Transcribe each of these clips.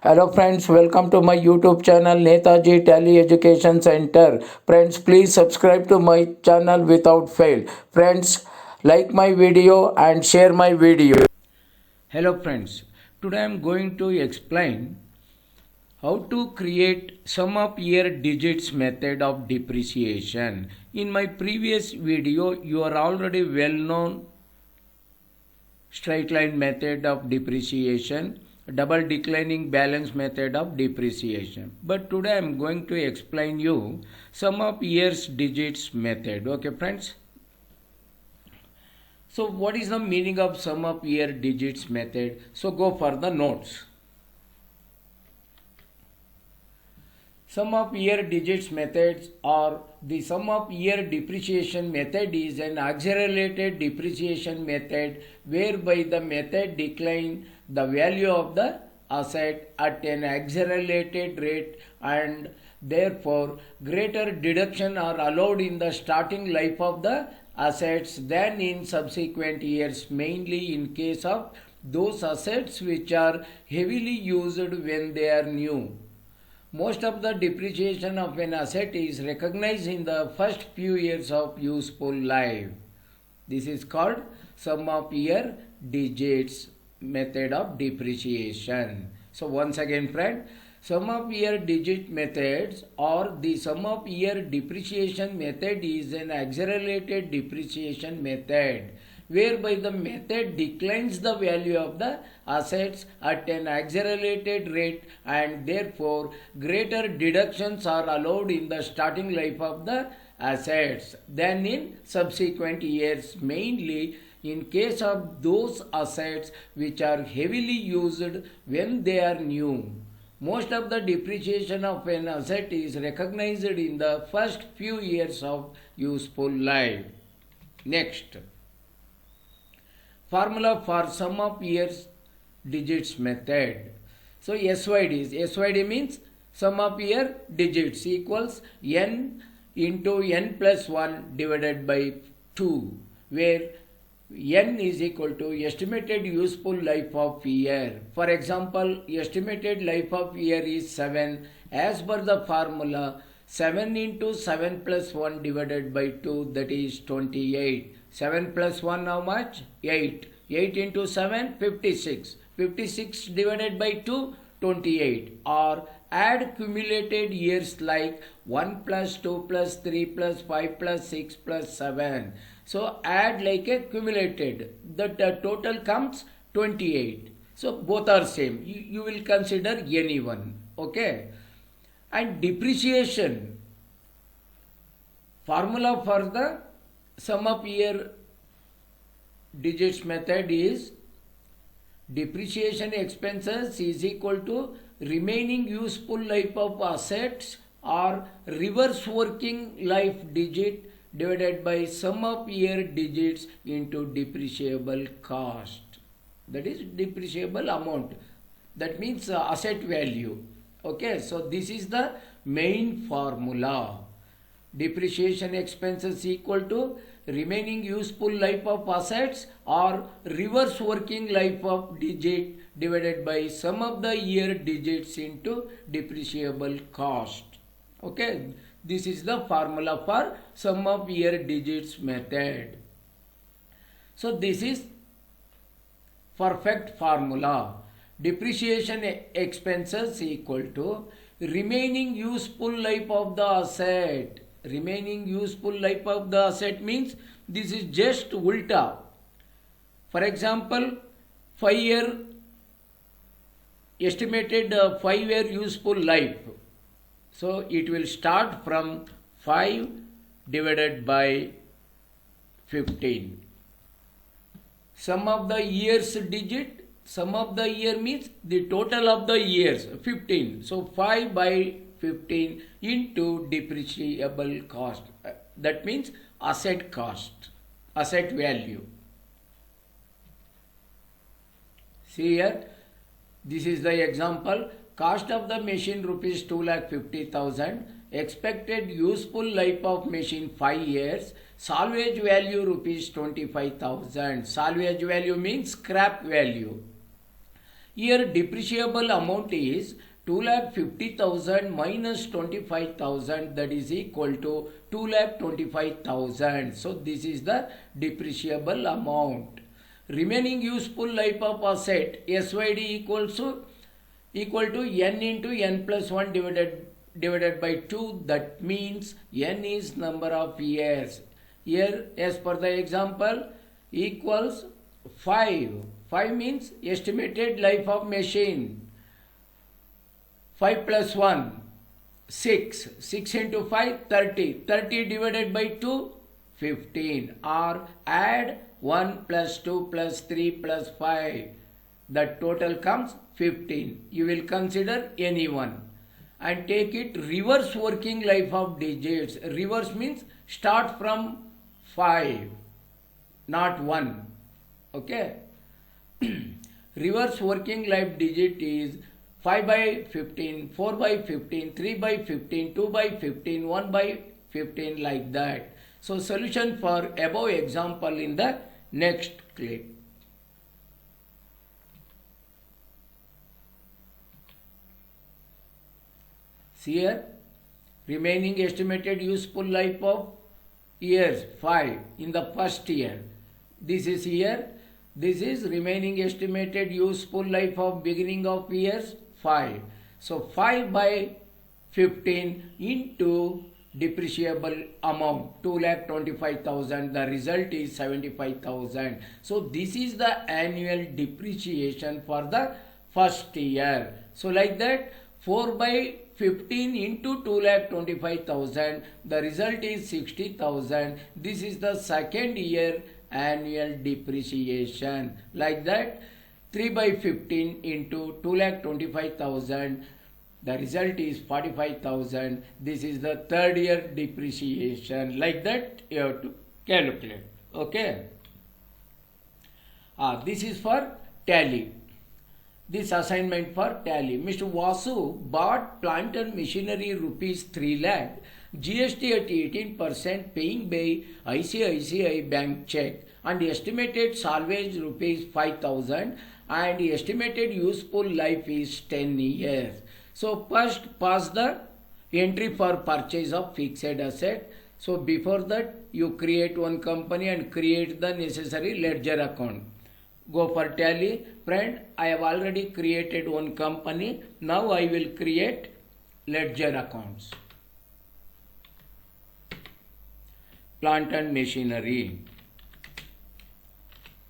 Hello friends, welcome to my YouTube channel Netaji Tally Education Center. Friends, please subscribe to my channel without fail. Friends, like my video and share my video. Hello friends, today I am going to explain how to create sum of year digits method of depreciation. In my previous video, you are already well known straight line method of depreciation, double declining balance method of depreciation. But today I am going to explain you sum of years digits method. Okay friends. So what is the meaning of sum of year digits method? So go for the notes. Sum of year digits methods or the sum of year depreciation method is an accelerated depreciation method whereby the method decline the value of the asset at an accelerated rate and therefore greater deduction are allowed in the starting life of the assets than in subsequent years, mainly in case of those assets which are heavily used when they are new. Most of the depreciation of an asset is recognized in the first few years of useful life. This is called sum of year digits method of depreciation. So once again friend, sum of year digit methods or the sum of year depreciation method is an accelerated depreciation method whereby the method declines the value of the assets at an accelerated rate and therefore greater deductions are allowed in the starting life of the assets than in subsequent years, mainly in case of those assets which are heavily used when they are new. Most of the depreciation of an asset is recognized in the first few years of useful life. Next, formula for sum of years digits method. So SYD means sum of year digits equals n into n plus 1 divided by 2, where n is equal to estimated useful life of year. For example, estimated life of year is 7. As per the formula, 7 into 7 plus 1 divided by 2, that is 28. 7 plus 1 how much? 8. 8 into 7, 56. 56 divided by 2, 28. Or add cumulated years like 1 plus 2 plus 3 plus 5 plus 6 plus 7. So add like a cumulated. The total comes 28. So both are same. You will consider any one. Okay. And depreciation. Formula for the sum of year digits method is depreciation expenses is equal to remaining useful life of assets or reverse working life digit divided by sum of year digits into depreciable cost. That is depreciable amount. That means asset value. Okay, so this is the main formula. Depreciation expenses equal to remaining useful life of assets or reverse working life of digit divided by sum of the year digits into depreciable cost. Okay, this is the formula for sum of year digits method. So this is perfect formula. Depreciation expenses equal to remaining useful life of the asset. Remaining useful life of the asset means this is just ulta. For example, 5-year estimated 5-year useful life. So it will start from 5 divided by 15. Sum of the years digit, sum of the year means the total of the years, 15. So 5 by 15 into depreciable cost. That means asset cost, asset value. See here, this is the example. Cost of the machine rupees 2,50,000. Expected useful life of machine 5 years. Salvage value rupees 25,000. Salvage value means scrap value. Here depreciable amount is 2,50,000 minus 25,000, that is equal to 2,25,000. So this is the depreciable amount. Remaining useful life of asset SYD equal to n into n plus 1 divided by 2. That means n is number of years. Here as per the example equals 5. 5 means estimated life of machine. 5 plus 1 6. 6 into 5 30. 30 divided by 2 15. Or add 1 plus 2 plus 3 plus 5. The total comes 15. You will consider any one and take it reverse working life of digits. Reverse means start from 5, not 1. Okay. Reverse working life digit is 5 by 15, 4 by 15, 3 by 15, 2 by 15, 1 by 15, like that. So solution for above example in the next clip. See here, remaining estimated useful life of years 5 in the first year. This is here. This is remaining estimated useful life of beginning of years 5. So 5 by 15 into depreciable amount 2,25,000. The result is 75,000. So this is the annual depreciation for the first year. So like that 4 by 15 into 2,25,000. The result is 60,000. This is the second year annual depreciation. Like that 3 by 15 into 2,25,000. The result is 45,000. This is the third year depreciation. Like that you have to calculate. Okay. This is for tally. This assignment for tally. Mr. Vasu bought plant and machinery rupees 3 lakh. GST at 18% paying by ICICI Bank check and estimated salvage rupees 5,000 and estimated useful life is 10 years. So first pass the entry for purchase of fixed asset. So before that you create one company and create the necessary ledger account. Go for tally. Friend, I have already created one company. Now I will create ledger accounts. Plant and machinery.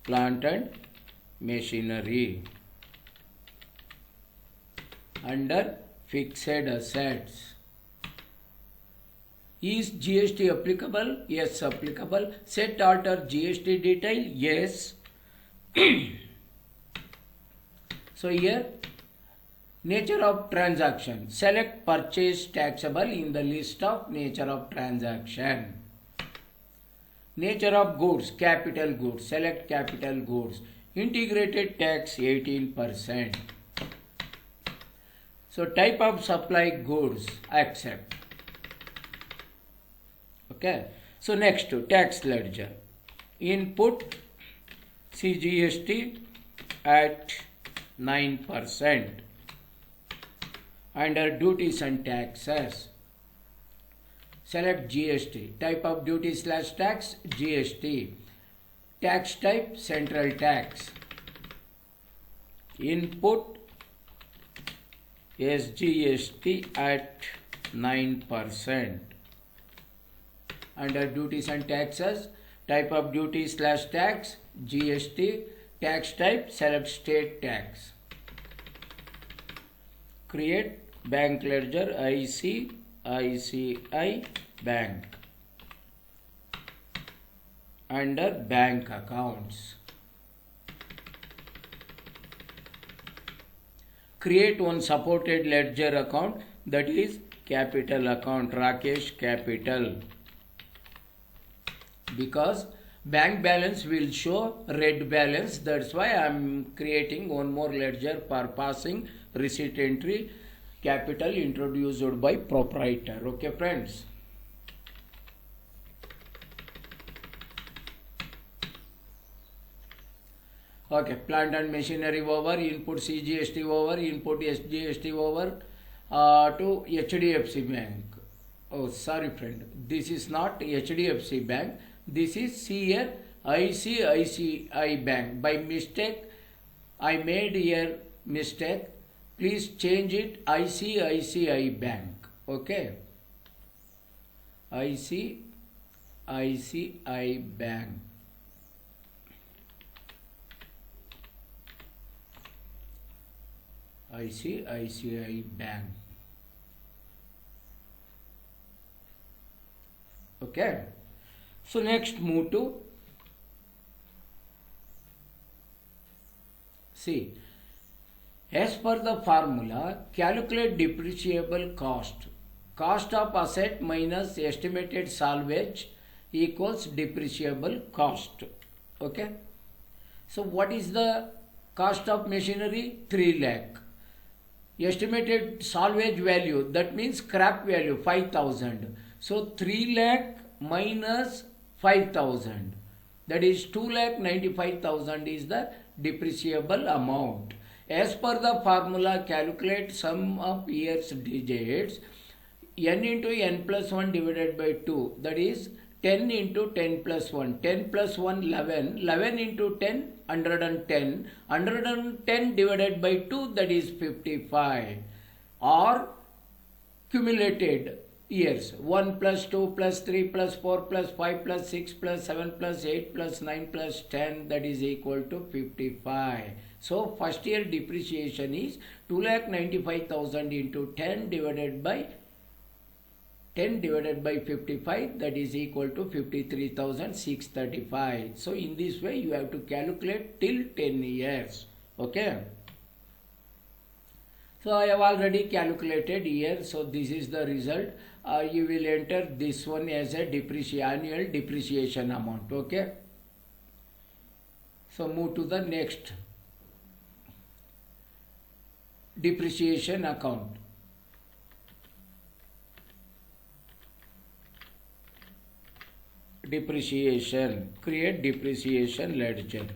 Plant and machinery. Under fixed assets. Is GST applicable? Yes, applicable. Set alter GST detail? Yes. So here nature of transaction. Select purchase taxable in the list of nature of transaction. Nature of goods, capital goods. Select capital goods. Integrated tax 18%. So type of supply goods, accept. Okay. So next to tax ledger. Input CGST at 9%. Under duties and taxes, select GST. Type of duty / tax, GST. Tax type, central tax. Input SGST at 9%. Under duties and taxes, type of duty / tax, GST. Tax type, select state tax. Create bank ledger ICICI Bank. Under bank accounts, create one supported ledger account, that is capital account, Rakesh Capital. Because bank balance will show red balance, that's why I am creating one more ledger for passing receipt entry, capital introduced by proprietor. Okay friends. Okay, plant and machinery over, input CGST over, input SGST over to HDFC Bank. Oh, sorry friend, this is not HDFC Bank, this is here ICICI Bank. By mistake, I made here mistake. Please change it ICICI Bank. Okay, ICICI Bank. ICICI Bank. Okay. So next move to see. As per the formula, calculate depreciable cost. Cost of asset minus estimated salvage equals depreciable cost. Okay. So what is the cost of machinery? 3 lakh. Estimated salvage value, that means scrap value, 5,000. So 3 lakh minus 5,000, that is 2,95,000 is the depreciable amount. As per the formula, calculate sum of years digits, n into n plus 1 divided by 2, that is 10 into 10 plus 1, 10 plus 1 11, 11 into 10 110, 110 divided by 2, that is 55, or cumulated years 1 plus 2 plus 3 plus 4 plus 5 plus 6 plus 7 plus 8 plus 9 plus 10, that is equal to 55. So first year depreciation is 2,95,000 into 10 divided by 55, that is equal to 53,635. So in this way you have to calculate till 10 years. Okay. So I have already calculated here. So this is the result. You will enter this one as a annual depreciation amount. Okay. So move to the next depreciation account. Depreciation. Create depreciation ledger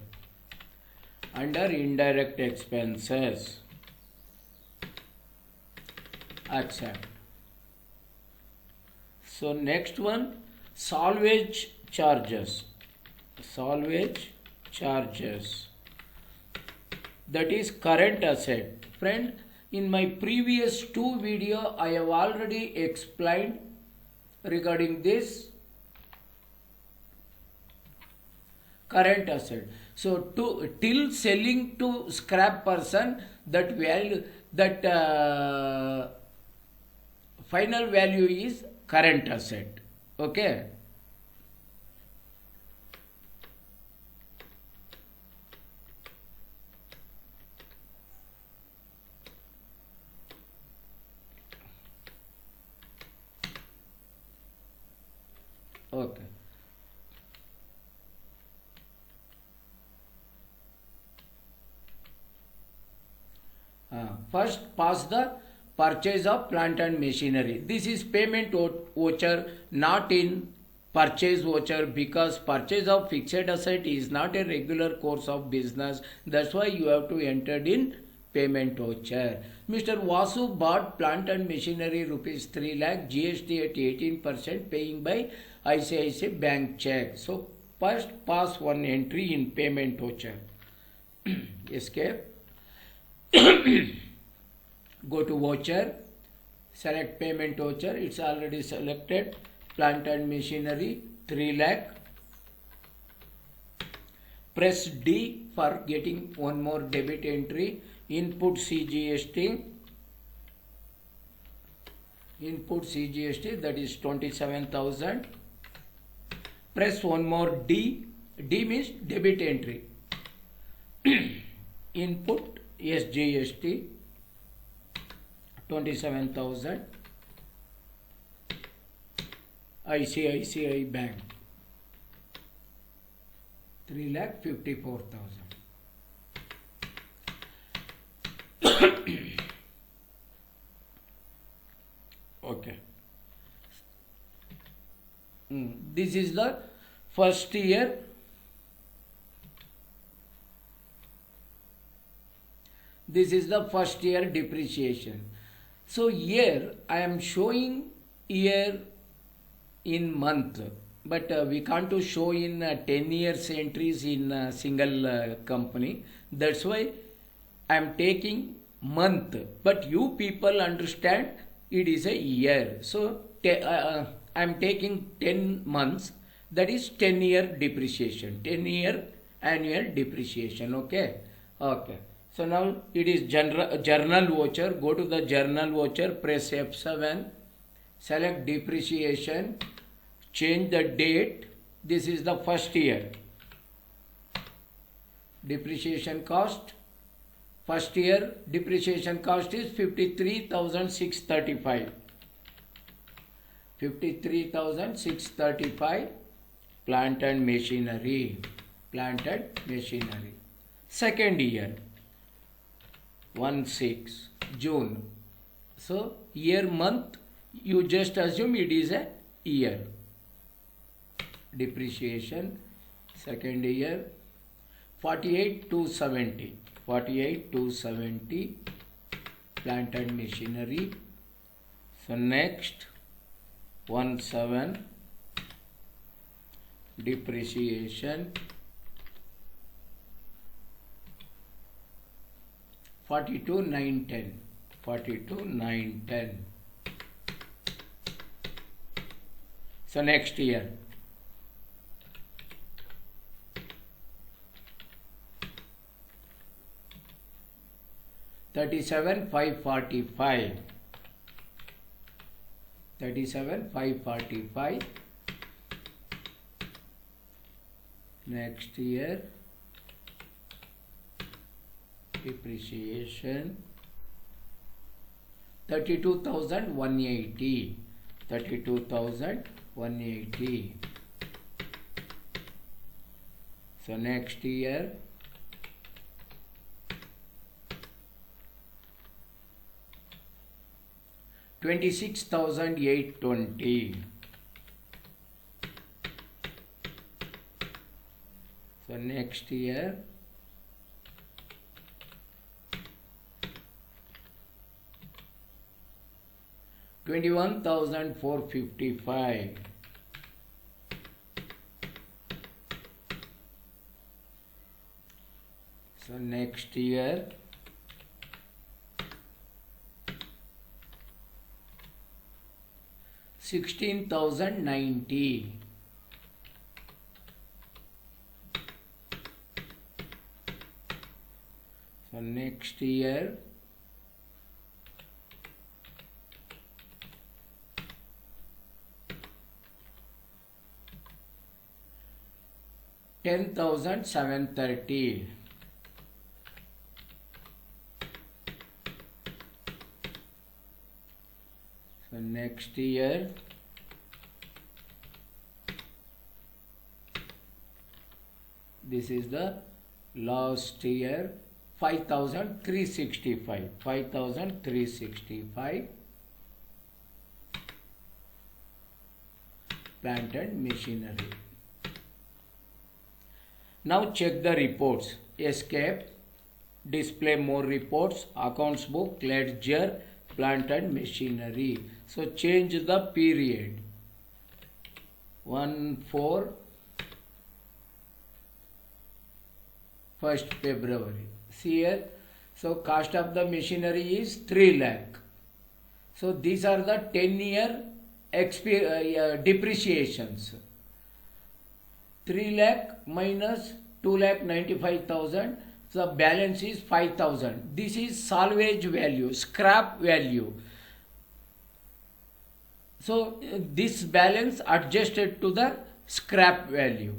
under indirect expenses. Accept. So next one, salvage charges. Salvage charges, that is current asset. Friend, in my previous 2 video I have already explained regarding this current asset. So till selling to scrap person, that value, that final value is current asset. Okay. Okay. First, pass the purchase of plant and machinery. This is payment voucher, not in purchase voucher, because purchase of fixed asset is not a regular course of business. That's why you have to enter in payment voucher. Mr. Vasu bought plant and machinery rupees 3 lakh, GST at 18%, paying by ICICI Bank check. So first pass one entry in payment voucher. Escape. Go to voucher, select payment voucher. It's already selected. Plant and machinery 3 lakh. Press D for getting one more debit entry. Input CGST. Input CGST, that is 27,000. Press one more D. D means debit entry. Input SGST 27,000. ICICI Bank 3,54,000. Okay. This is the first year This is the first year depreciation. So here I am showing year in month, but we can't to show in 10 years entries in a single company. That's why I am taking month, but you people understand it is a year. So I am taking 10 months, that is 10-year depreciation, 10-year annual depreciation. Okay. So now it is journal voucher. Go to the journal voucher, press F7, select depreciation, change the date. This is the first year. Depreciation cost. First year depreciation cost is 53,635. 53,635. Plant and machinery. Second year. 1/6 June. So year month you just assume it is a year. Depreciation second year 48,270. 48,270 plant and machinery. So next 1/7 depreciation 42,910. 42,910. So next year 37,545. 37,545. Next year depreciation 32,180. 32,180. So next year 26,820. So next year 21,455. So next year $16,090. So next year $10,730. So next year this is the last year 5,365. 5,365 plant and machinery. Now check the reports. Escape, display more reports, accounts book, ledger, plant and machinery. So change the period. 1/4 1st February. See here. So cost of the machinery is 3 lakh. So these are the 10-year depreciations. 3 lakh minus 2,95,000. So balance is 5,000. This is salvage value, scrap value. So this balance adjusted to the scrap value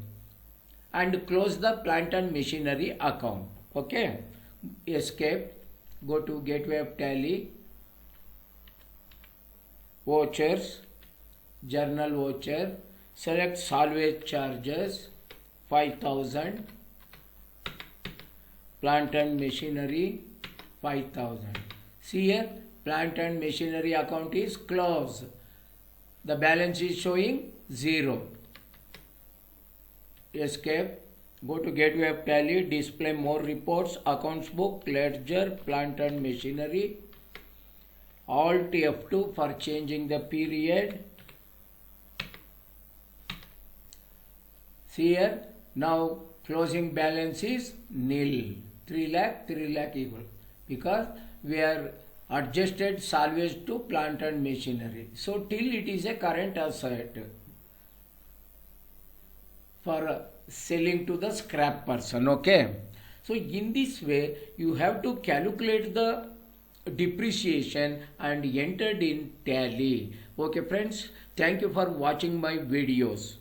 and close the plant and machinery account. Okay. Escape. Go to gateway of tally. Vouchers. Journal voucher. Select salvage charges 5,000. Plant and machinery 5,000. See here, plant and machinery account is closed. The balance is showing 0. Escape. Go to Gateway of Tally, display more reports, accounts book, ledger, plant and machinery. Alt F2 for changing the period. See here, now closing balance is nil. 3 lakh equal, because we are adjusted salvage to plant and machinery. So till it is a current asset for selling to the scrap person. Okay. So in this way you have to calculate the depreciation and entered in Tally. Okay friends, thank you for watching my videos.